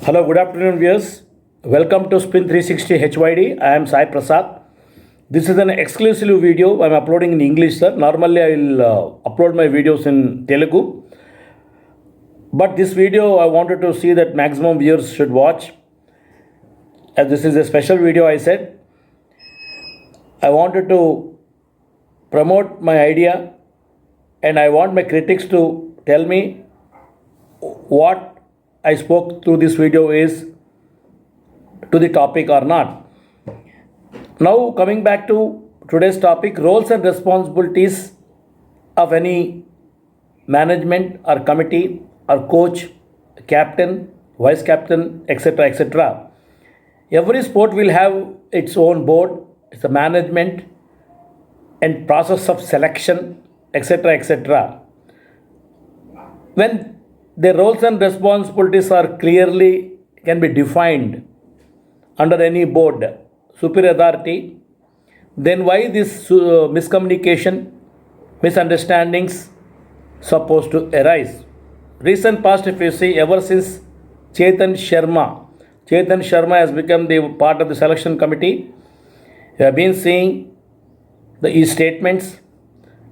Hello, good afternoon, viewers. Welcome to Spin 360 HYD. I am Sai Prasad. This is an exclusive video I'm uploading in English, sir. Normally, I will upload my videos in Telugu. But this video, I wanted to see that maximum viewers should watch. As this is a special video, I said. I wanted to promote my idea and I want my critics to tell me what I spoke through this video is to the topic or not. Now, coming back to today's topic, roles and responsibilities of any management or committee or coach, captain, vice captain, etc. etc. Every sport will have its own board, it's a management and process of selection, etc. etc. When their roles and responsibilities are clearly can be defined under any board, superior authority, then why this miscommunication, misunderstandings supposed to arise? Recent past, if you see, ever since Chetan Sharma has become the part of the selection committee, we have been seeing his statements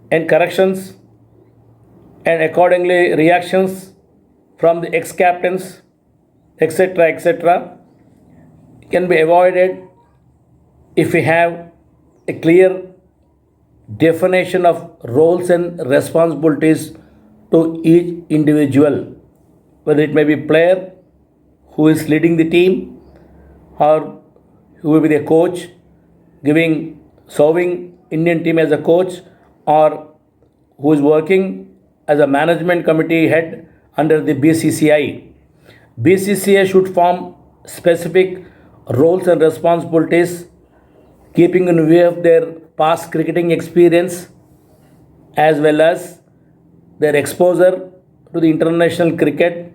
and corrections and accordingly reactions from the ex-captains, etc., etc., can be avoided if we have a clear definition of roles and responsibilities to each individual, whether it may be player who is leading the team or who will be the coach serving Indian team as a coach, or who is working as a management committee head under the BCCI. BCCI should form specific roles and responsibilities keeping in view of their past cricketing experience as well as their exposure to the international cricket,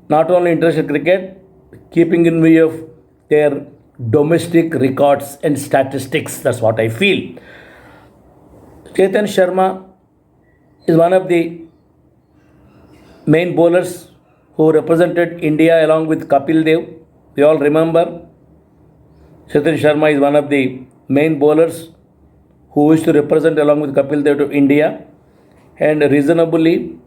not only international cricket, keeping in view of their domestic records and statistics. That's what I feel. Chetan Sharma is one of the main bowlers who represented India along with Kapil Dev. We all remember Chetan Sharma is one of the main bowlers who used to represent along with Kapil Dev to India, and reasonably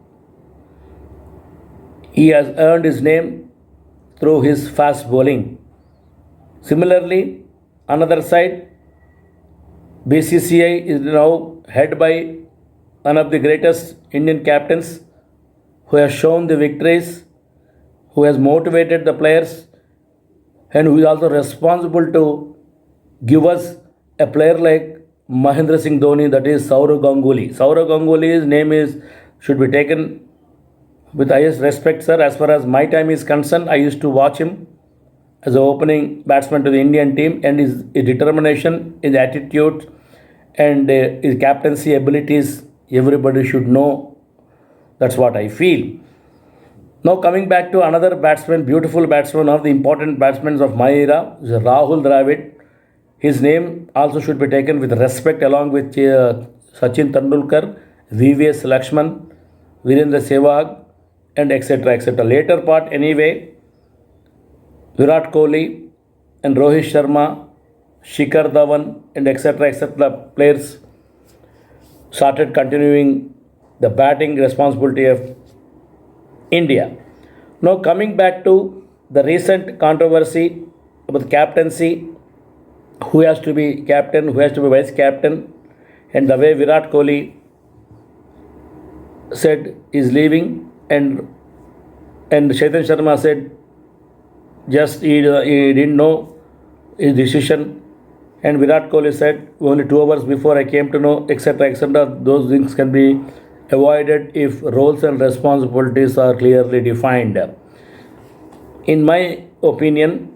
he has earned his name through his fast bowling. Similarly, another side, BCCI is now headed by one of the greatest Indian captains who has shown the victories, who has motivated the players, and who is also responsible to give us a player like Mahendra Singh Dhoni, that is Sourav Ganguly. Sourav Ganguly's name should be taken with highest respect, sir. As far as my time is concerned, I used to watch him as an opening batsman to the Indian team, and his determination, his attitude, and his captaincy abilities, everybody should know. That's what I feel. Now coming back to another batsman, beautiful batsman, one of the important batsmen of my era, is Rahul Dravid. His name also should be taken with respect along with Sachin Tendulkar, VVS Lakshman, Virendra Sehwag, and etc. etc. Later part anyway, Virat Kohli and Rohit Sharma, Shikhar Dhawan, and etc. etc. players started continuing the batting responsibility of India. Now coming back to the recent controversy about captaincy, who has to be captain, who has to be vice captain, and the way Virat Kohli said is leaving, and Chetan Sharma said just he didn't know his decision, and Virat Kohli said only 2 hours before I came to know, etc. etc. Those things can be avoided if roles and responsibilities are clearly defined. In my opinion,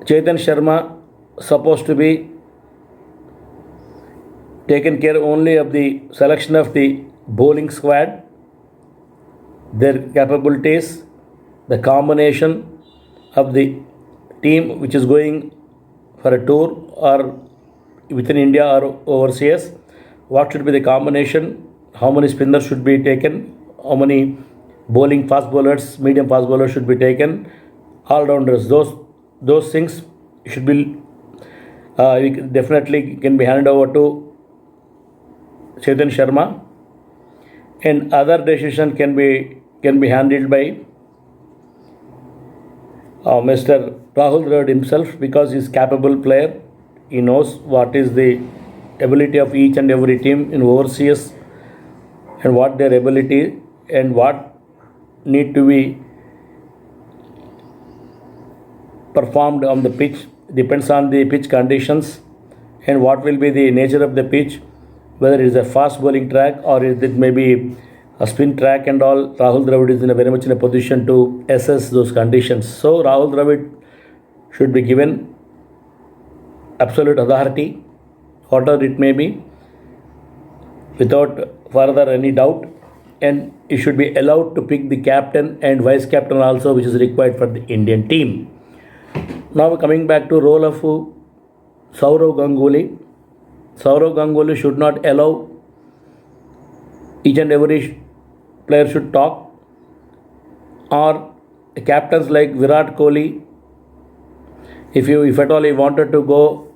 Chetan Sharma supposed to be taken care only of the selection of the bowling squad, their capabilities, the combination of the team which is going for a tour or within India or overseas, what should be the combination, how many spinners should be taken, how many bowling fast bowlers, medium fast bowlers should be taken, all rounders. Those things should be definitely can be handed over to Chetan Sharma, and other decision can be handled by Mr. Rahul Dravid himself, because he is capable player. He knows what is the ability of each and every team in overseas, and what their ability and what need to be performed on the pitch. Depends on the pitch conditions and what will be the nature of the pitch, whether it is a fast bowling track or it may be a spin track and all. Rahul Dravid is in a very much in a position to assess those conditions. So Rahul Dravid should be given absolute authority, whatever it may be, without further any doubt, and he should be allowed to pick the captain and vice captain also, which is required for the Indian team. Now coming back to role of Sourav Ganguly. Sourav Ganguly should not allow each and every player should talk, or captains like Virat Kohli, if at all he wanted to go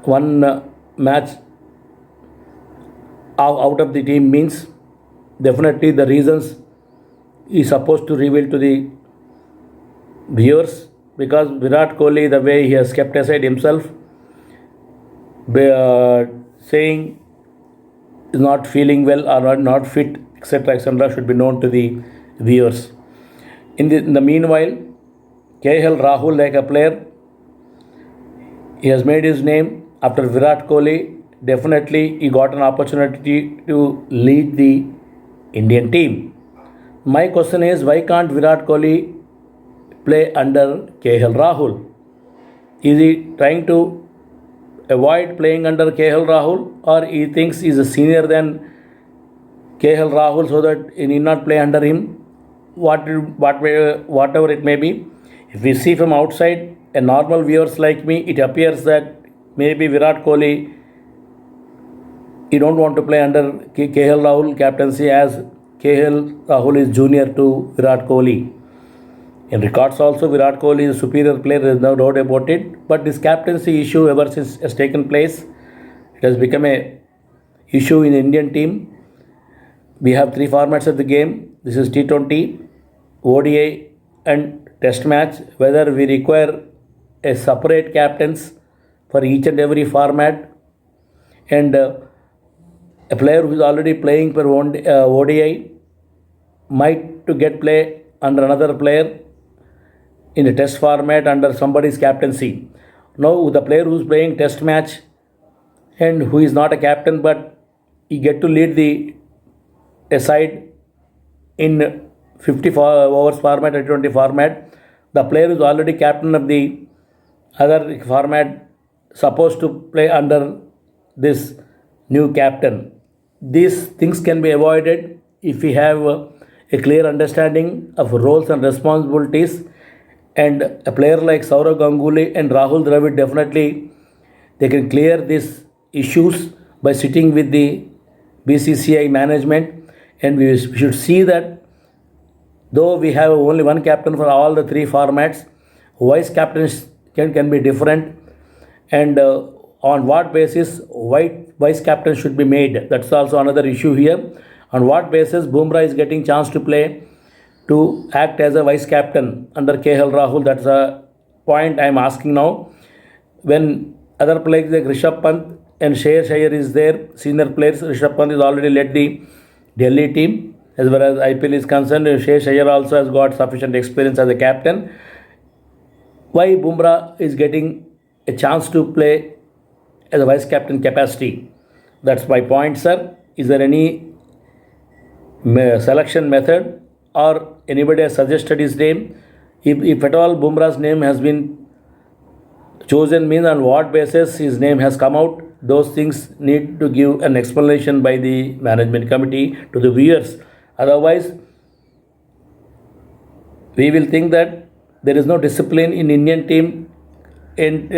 one match out of the team, means definitely the reasons is supposed to reveal to the viewers, because Virat Kohli, the way he has kept aside himself, saying is not feeling well or not fit, etc., should be known to the viewers. In the meanwhile, KL Rahul, like a player, he has made his name after Virat Kohli. Definitely, he got an opportunity to lead the Indian team. My question is, why can't Virat Kohli play under KL Rahul? Is he trying to avoid playing under KL Rahul, or he thinks he is a senior than KL Rahul so that he need not play under him? Whatever it may be, if we see from outside, a normal viewers like me, it appears that maybe Virat Kohli, he don't want to play under KL Rahul captaincy, as KL Rahul is junior to Virat Kohli. In records also, Virat Kohli is a superior player, there is no doubt about it. But this captaincy issue ever since has taken place, it has become a issue in the Indian team. We have three formats of the game. This is T20, ODI and Test match. Whether we require a separate captains for each and every format, and a player who is already playing for ODI might to get play under another player in a test format under somebody's captaincy. Now the player who is playing test match and who is not a captain, but he get to lead the a side in 54 overs format or 20 format, the player is already captain of the other format supposed to play under this new captain. These things can be avoided if we have a clear understanding of roles and responsibilities, and a player like Sourav Ganguly and Rahul Dravid, definitely they can clear these issues by sitting with the BCCI management, and we should see that though we have only one captain for all the three formats, vice captains can be different, and on what basis vice captain should be made. That's also another issue here. On what basis Bumrah is getting chance to play to act as a vice captain under KL Rahul? That's a point I am asking now. When other players like Rishabh Pant and Shreyas Iyer is there, senior players, Rishabh Pant is already led the Delhi team as far as IPL is concerned. Shreyas Iyer also has got sufficient experience as a captain. Why Bumrah is getting a chance to play as a vice captain capacity? That's my point, sir. Is there any selection method, or anybody has suggested his name? If at all Bumrah's name has been chosen, means on what basis his name has come out? Those things need to give an explanation by the management committee to the viewers. Otherwise, we will think that there is no discipline in Indian team, and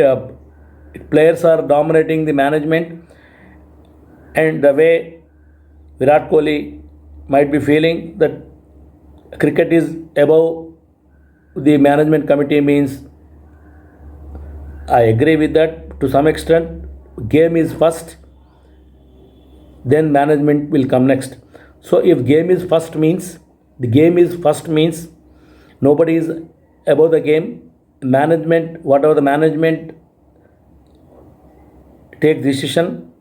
players are dominating the management, and the way Virat Kohli might be feeling that cricket is above the management committee means I agree with that to some extent. Game is first, then management will come next. So if game is first means the game is first means nobody is above the game. Management, whatever the management take decision,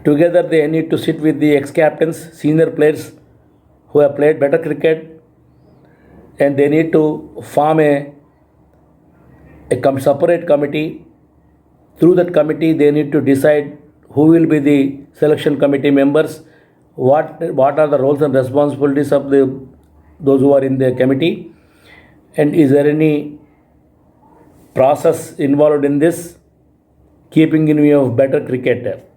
together they need to sit with the ex-captains, senior players who have played better cricket, and they need to form a separate committee. Through that committee, they need to decide who will be the selection committee members, what are the roles and responsibilities of those who are in the committee, and is there any process involved in this, keeping in view of better cricket.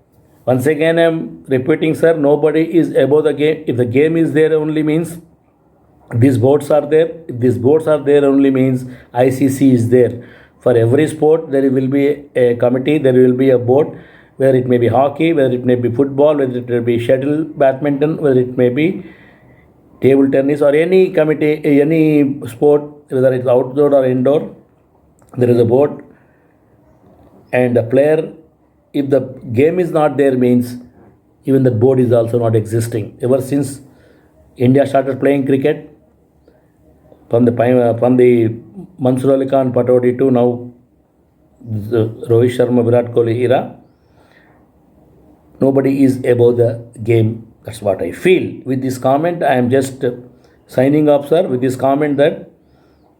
Once again, I am repeating, sir, nobody is above the game. If the game is there only means these boards are there. If these boards are there only means ICC is there. For every sport, there will be a committee, there will be a board, whether it may be hockey, whether it may be football, whether it may be shuttle, badminton, whether it may be table tennis or any committee, any sport, whether it's outdoor or indoor, there is a board and a player. If the game is not there means even the board is also not existing. Ever since India started playing cricket, from the Mansur Ali Khan Patodi to now the Rohit Sharma Virat Kohli era, nobody is above the game. That's what I feel. With this comment, I am just signing off, sir, with this comment that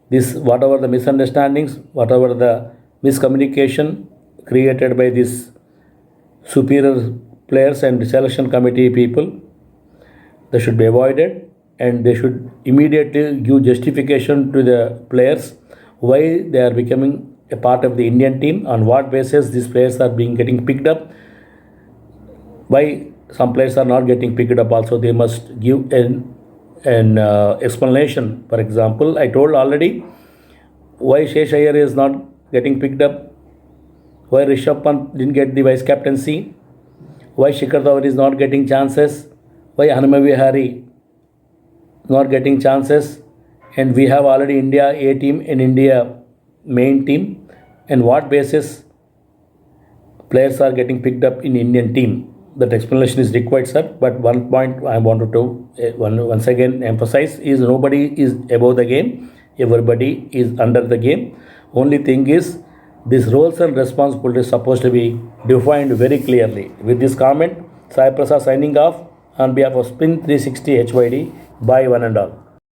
this, whatever the misunderstandings, whatever the miscommunication created by these superior players and selection committee people, they should be avoided, and they should immediately give justification to the players why they are becoming a part of the Indian team, on what basis these players are getting picked up, why some players are not getting picked up also. They must give an explanation. For example, I told already why Shesh Iyer is not getting picked up, why Rishabh Pant didn't get the vice captaincy, why Shikhar Dhawan is not getting chances, why Hanuma Vihari not getting chances, and we have already India A team and India main team, and what basis players are getting picked up in Indian team. That explanation is required, sir. But one point I wanted to once again emphasize is nobody is above the game. Everybody is under the game. Only thing is these roles and responsibilities supposed to be defined very clearly. With this comment, Sai Prasad signing off on behalf of Spin 360 HYD. Bye one and all.